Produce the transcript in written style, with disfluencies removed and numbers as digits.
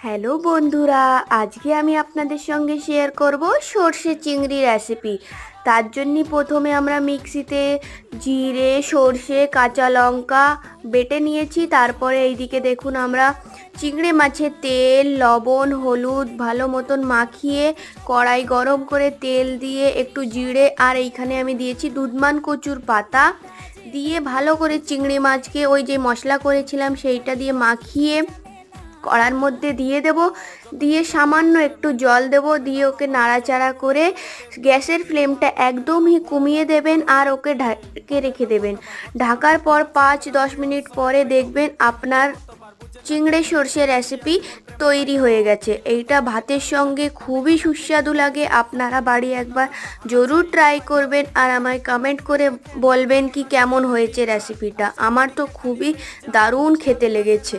Hello বন্ধুরা, আজকে আমি আপনাদের সঙ্গে শেয়ার করব সর্ষে চিংড়ি রেসিপি। তার জন্য প্রথমে আমরা মিক্সিতে জিরে, সর্ষে, কাঁচা লঙ্কা বেটে নিয়েছি। তারপরে এইদিকে দেখুন আমরা চিংড়ি মাছের তেল, লবণ, হলুদ ভালো মতন মাখিয়ে কড়াই গরম করে তেল দিয়ে একটু জিরে আর এইখানে আমি দিয়েছি দুধমান কচুর পাতা দিয়ে ভালো করে চিংড়ি মাছকে ওই যে মশলা করেছিলাম সেইটা দিয়ে মাখিয়ে কড়ার মধ্যে দিয়ে দেব। দিয়ে সামান্য একটু জল দেব, দিয়ে ওকে নাড়াচাড়া করে গ্যাসের ফ্লেমটা একদমই কমিয়ে দেবেন আর ওকে ঢেকে রেখে দেবেন। ঢাকার পর 5-10 মিনিট পরে দেখবেন আপনার চিংড়ি সর্ষে রেসিপি তৈরি হয়ে গেছে। এইটা ভাতের সঙ্গে খুবই সুস্বাদু লাগে। আপনারা বাড়ি একবার জরুর ট্রাই করবেন আর আমায় কমেন্ট করে বলবেন কি কেমন হয়েছে রেসিপিটা। আমার তো খুবই দারুণ খেতে লেগেছে।